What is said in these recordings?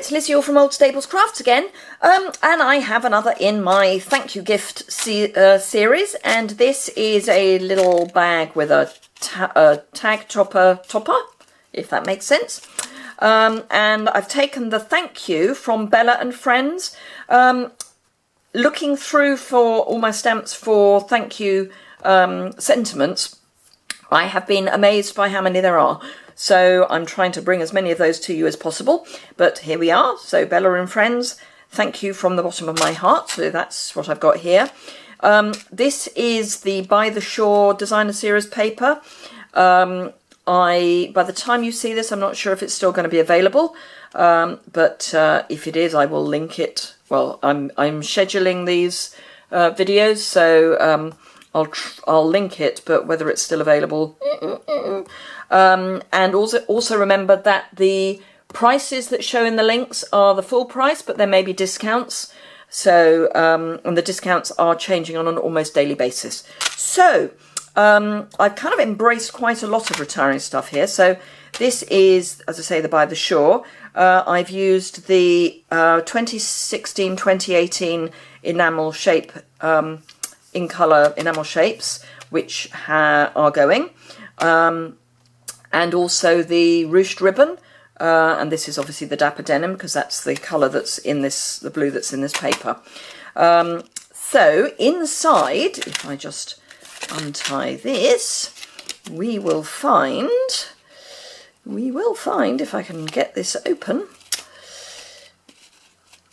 it's Lizzie all from Old Stables Crafts again, and I have another in my thank you gift series, and this is a little bag with a tag topper, if that makes sense. And I've taken the thank you from Bella and Friends. Looking through for all my stamps for thank you sentiments, I have been amazed by how many there are. So I'm trying to bring as many of those to you as possible. But here we are. So Bella and Friends, thank you from the bottom of my heart. So that's what I've got here. This is the By the Shore Designer Series paper. By the time you see this, I'm not sure if it's still going to be available. But if it is, I will link it. Well, I'm scheduling these videos, so I'll link it, but whether it's still available. And also remember that the prices that show in the links are the full price, but there may be discounts. So, and the discounts are changing on an almost daily basis. So, I've kind of embraced quite a lot of retiring stuff here. So this is, as I say, the By the Shore. I've used the 2016-2018 enamel shape, in colour enamel shapes, which are going. And also the ruched ribbon. And this is obviously the Dapper Denim, because that's the colour that's in this, the blue that's in this paper. So inside, if I just untie this, we will find, if I can get this open,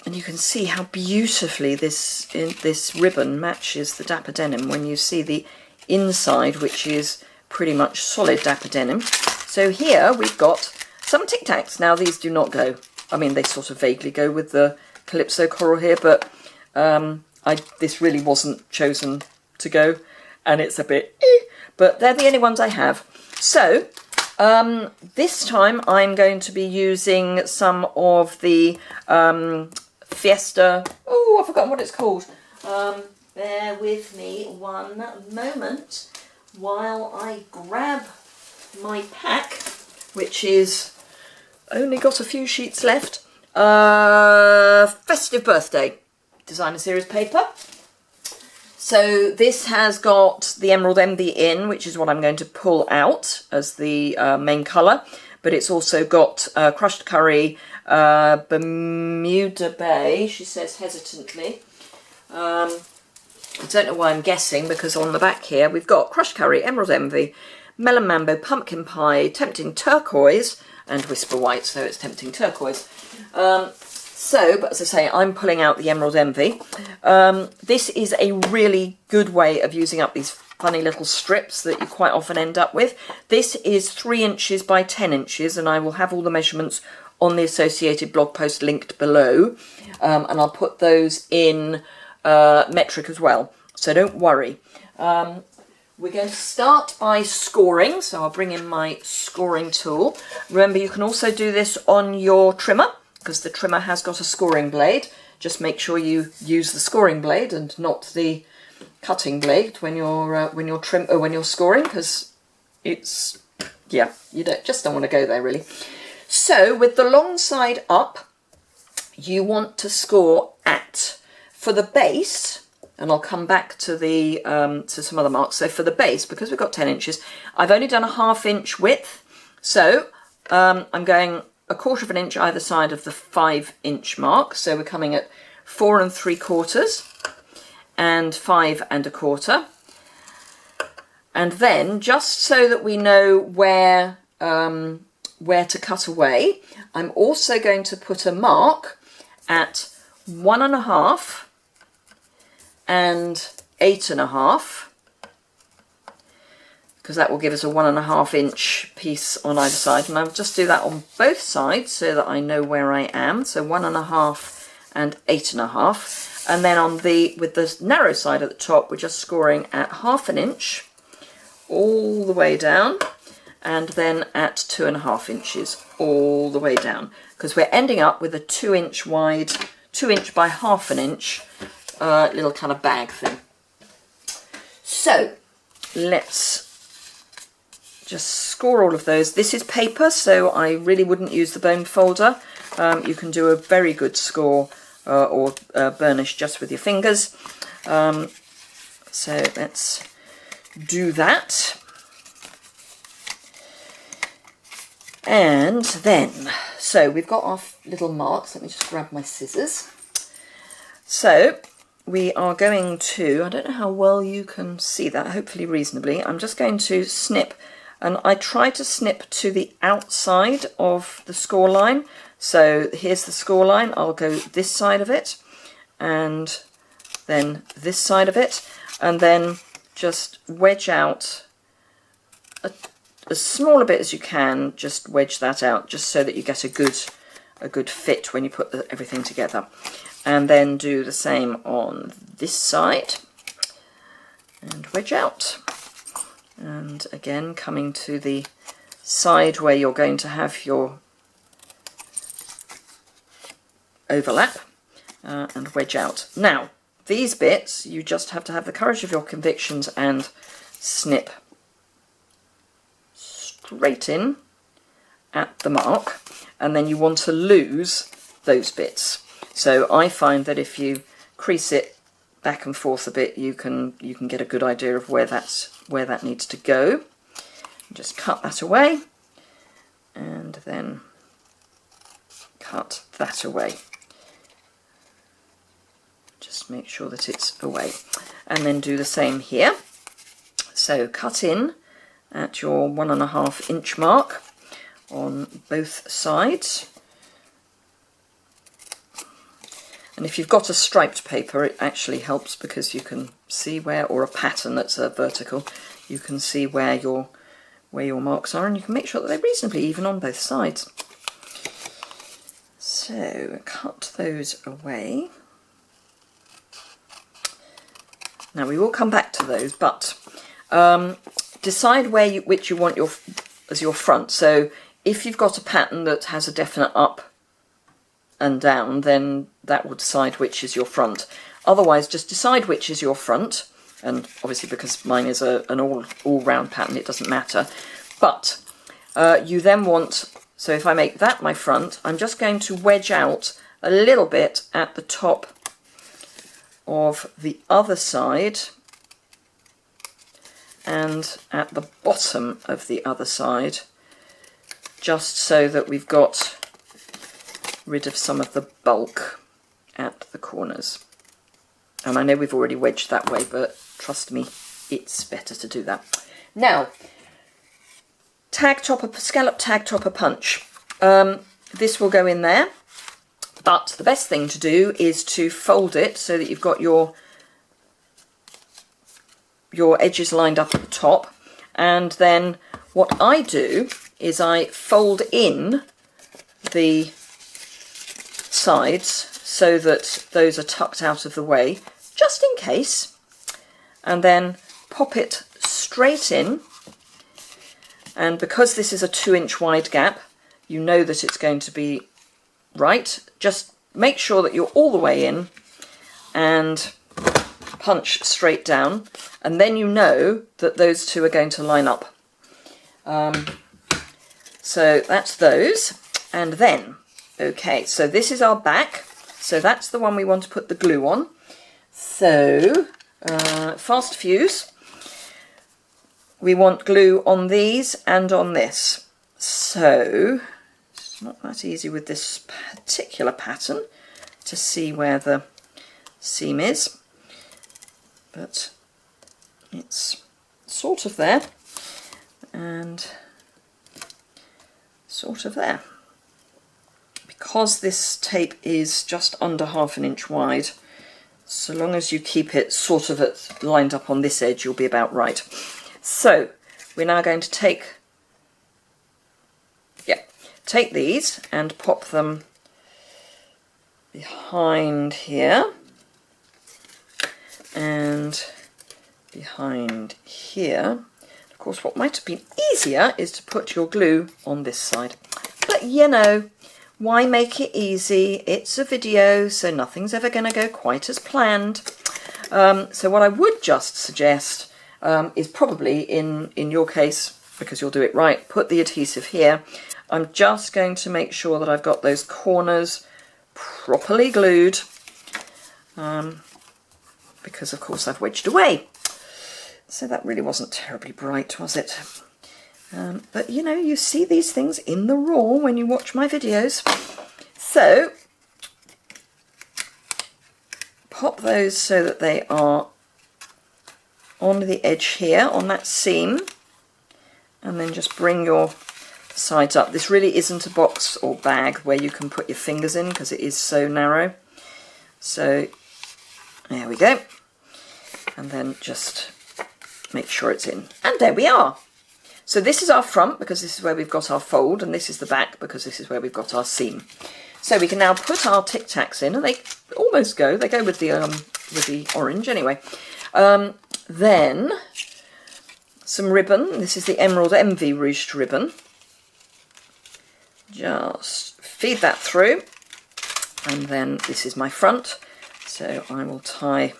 and you can see how beautifully this ribbon matches the Dapper Denim when you see the inside, which is pretty much solid Dapper Denim. So here we've got some Tic Tacs. Now these do not go, I mean they sort of vaguely go with the Calypso coral here, but this really wasn't chosen to go, and it's a bit but they're the only ones I have. So this time I'm going to be using some of the Fiesta, oh, I've forgotten what it's called. Bear with me one moment while I grab my pack, which is only got a few sheets left. Festive Birthday Designer Series paper. So this has got the Emerald Envy in, which is what I'm going to pull out as the main colour. But it's also got Crushed Curry, Bermuda Bay, she says hesitantly. I don't know why I'm guessing, because on the back here we've got Crushed Curry, Emerald Envy, Melon Mambo, Pumpkin Pie, Tempting Turquoise, and Whisper White, so it's Tempting Turquoise. But as I say, I'm pulling out the Emerald Envy. This is a really good way of using up these funny little strips that you quite often end up with. This is 3 inches by 10 inches, and I will have all the measurements on the associated blog post linked below. And I'll put those in metric as well, so don't worry. We're going to start by scoring, so I'll bring in my scoring tool. Remember, you can also do this on your trimmer, because the trimmer has got a scoring blade. Just make sure you use the scoring blade and not the cutting blade when you're scoring, because it's, yeah, you just don't want to go there really. So with the long side up, you want to score at, for the base, and I'll come back to the to some other marks. So for the base, because we've got 10 inches, I've only done a 1/2 inch width, so I'm going 1/4 inch either side of the 5 inch mark. So we're coming at 4 3/4 and 5 1/4. And then, just so that we know where to cut away, I'm also going to put a mark at 1 1/2 and 8 1/2, because that will give us a 1 1/2 inch piece on either side. And I'll just do that on both sides so that I know where I am. So 1 1/2 and 8 1/2. And then on with the narrow side at the top, we're just scoring at 1/2 inch all the way down, and then at 2 1/2 inches all the way down, because we're ending up with a 2 inch wide, 2 inch by 1/2 inch little kind of bag thing. So let's just score all of those. This is paper, so I really wouldn't use the bone folder. You can do a very good score or burnish just with your fingers. So let's do that. And then, so we've got our little marks. Let me just grab my scissors. So we are going to, I don't know how well you can see that, hopefully reasonably. I'm just going to snip, and I try to snip to the outside of the score line. So here's the score line. I'll go this side of it and then this side of it, and then just wedge out as small a bit as you can. Just wedge that out just so that you get a good fit when you put everything together. And then do the same on this side and wedge out. And again, coming to the side where you're going to have your overlap and wedge out. Now, these bits, you just have to have the courage of your convictions and snip straight in at the mark, and then you want to lose those bits. So I find that if you crease it back and forth a bit, you can get a good idea of where that needs to go. Just cut that away, and then cut that away. Just make sure that it's away, and then do the same here. So cut in at your 1.5 inch mark on both sides. And if you've got a striped paper, it actually helps because you can see where, or a pattern that's a vertical, you can see where your marks are, and you can make sure that they're reasonably even on both sides. So cut those away. Now we will come back to those, but decide which you want as your front. So if you've got a pattern that has a definite up and down, then that will decide which is your front. Otherwise, just decide which is your front, and obviously because mine is an all-round pattern, it doesn't matter. But you then want, so if I make that my front, I'm just going to wedge out a little bit at the top of the other side and at the bottom of the other side, just so that we've got rid of some of the bulk at the corners. And I know we've already wedged that way, but trust me, it's better to do that. Now, tag topper, scallop tag topper punch. This will go in there, but the best thing to do is to fold it so that you've got your edges lined up at the top. And then what I do is I fold in the sides so that those are tucked out of the way, just in case, and then pop it straight in. And because this is a 2-inch wide gap, you know that it's going to be right. Just make sure that you're all the way in and punch straight down, and then you know that those two are going to line up. So that's those. And then, okay, so this is our back. So that's the one we want to put the glue on. So, fast fuse. We want glue on these and on this. So, it's not that easy with this particular pattern to see where the seam is, but it's sort of there and sort of there. Because this tape is just under 1/2 inch wide, so long as you keep it sort of lined up on this edge, you'll be about right. So we're now going to take these and pop them behind here and behind here. Of course, what might have been easier is to put your glue on this side, but you know, why make it easy? It's a video, so nothing's ever going to go quite as planned. So what I would just suggest is probably, in your case, because you'll do it right, put the adhesive here. I'm just going to make sure that I've got those corners properly glued, because of course I've wedged away. So that really wasn't terribly bright, was it? But you know, you see these things in the raw when you watch my videos. So pop those so that they are on the edge here, on that seam, and then just bring your sides up. This really isn't a box or bag where you can put your fingers in because it is so narrow. So there we go. And then just make sure it's in. And there we are. So this is our front because this is where we've got our fold, and this is the back because this is where we've got our seam. So we can now put our Tic Tacs in, and they almost go. They go with the orange anyway. Then some ribbon. This is the Emerald Envy ruched ribbon. Just feed that through, and then this is my front. So I will tie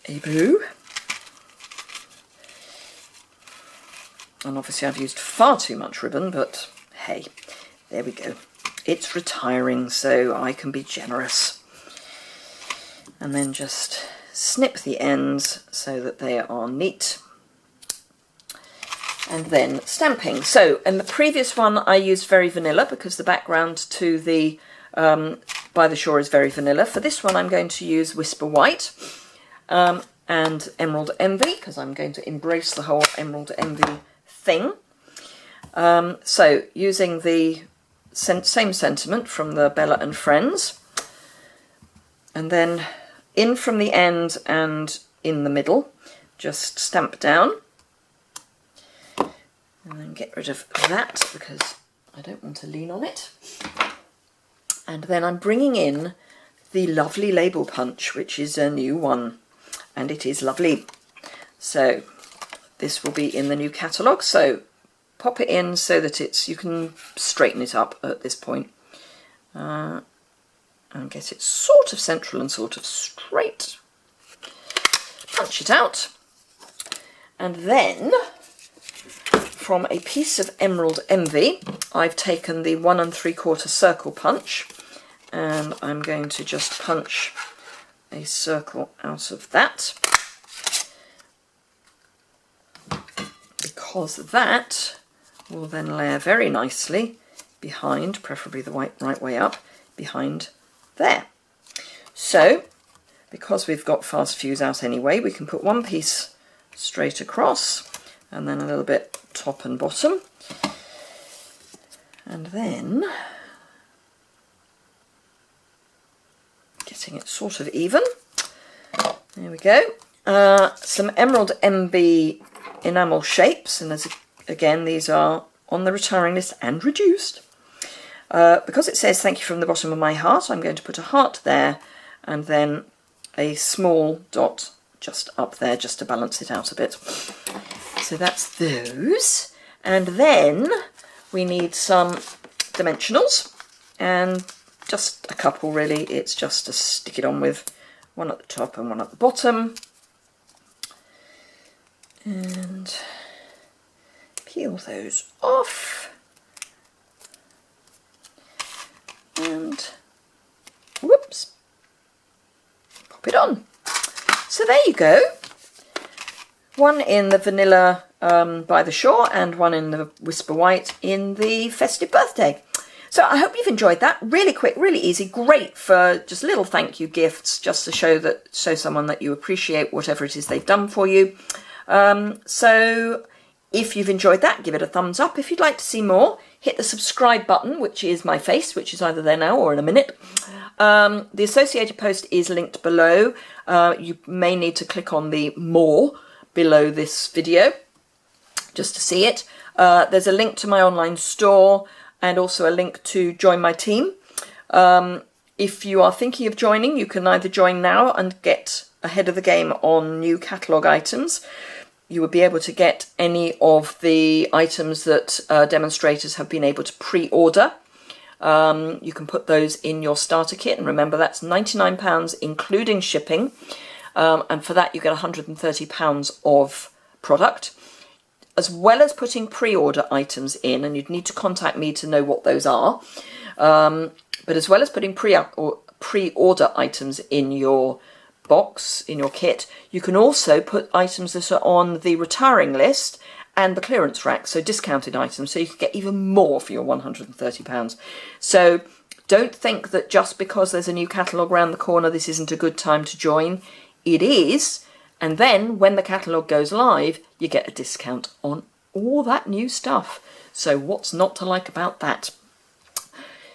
a bow. And obviously I've used far too much ribbon, but hey, there we go. It's retiring, so I can be generous. And then just snip the ends so that they are neat. And then stamping. So in the previous one I used Very Vanilla because the background to the By the Shore is very vanilla. For this one I'm going to use Whisper White and Emerald Envy because I'm going to embrace the whole Emerald Envy thing. So using the same sentiment from the Bella and Friends, and then in from the end and in the middle, just stamp down, and then get rid of that because I don't want to lean on it. And then I'm bringing in the lovely label punch, which is a new one, and it is lovely. So this will be in the new catalogue, so pop it in so that you can straighten it up at this point, and get it sort of central and sort of straight. Punch it out, and then from a piece of Emerald Envy I've taken the 1 3/4 circle punch, and I'm going to just punch a circle out of that, because that will then layer very nicely behind, preferably the right way up, behind there. So because we've got fast fuse out anyway, we can put one piece straight across and then a little bit top and bottom, and then getting it sort of even. There we go. Some Emerald Envy enamel shapes, and again these are on the retiring list and reduced. Because it says thank you from the bottom of my heart, I'm going to put a heart there and then a small dot just up there just to balance it out a bit. So that's those, and then we need some dimensionals, and just a couple really. It's just to stick it on with, one at the top and one at the bottom, and peel those off, and whoops, pop it on. So there you go. One in the vanilla By the Shore and one in the Whisper White in the Festive Birthday. So I hope you've enjoyed that. Really quick, really easy, great for just little thank you gifts, just to show someone that you appreciate whatever it is they've done for you. So if you've enjoyed that, give it a thumbs up. If you'd like to see more, hit the subscribe button, which is my face, which is either there now or in a minute. The associated post is linked below. You may need to click on the more below this video just to see it. There's a link to my online store and also a link to join my team. If you are thinking of joining, you can either join now and get ahead of the game on new catalogue items. You would be able to get any of the items that demonstrators have been able to pre-order. You can put those in your starter kit, and remember that's £99 including shipping, and for that you get £130 of product. as well as putting pre-order items in, and you'd need to contact me to know what those are, but as well as putting pre-order items in your box, in your kit, you can also put items that are on the retiring list and the clearance rack, so discounted items, so you can get even more for your £130. So don't think that just because there's a new catalogue around the corner, this isn't a good time to join. It is, and then when the catalogue goes live, you get a discount on all that new stuff. So what's not to like about that?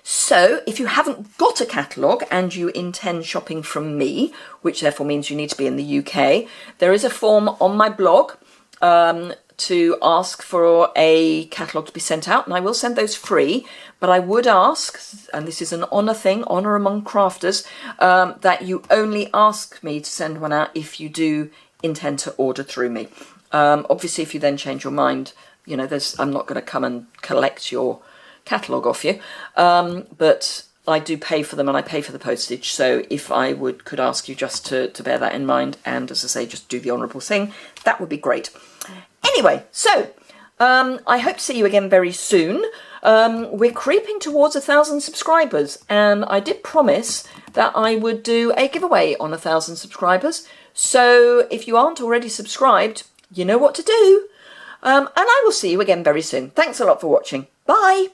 So if you haven't got a catalogue and you intend shopping from me, which therefore means you need to be in the UK, there is a form on my blog to ask for a catalogue to be sent out, and I will send those free, but I would ask, and this is an honour thing, honour among crafters, that you only ask me to send one out if you do intend to order through me. Obviously, if you then change your mind, you know, I'm not going to come and collect your catalogue off you, but I do pay for them and I pay for the postage, so if I could ask you just to bear that in mind, and as I say, just do the honourable thing, that would be great. Anyway, so I hope to see you again very soon. We're creeping towards 1,000 subscribers, and I did promise that I would do a giveaway on 1,000 subscribers, so if you aren't already subscribed, you know what to do. And I will see you again very soon. Thanks a lot for watching. Bye!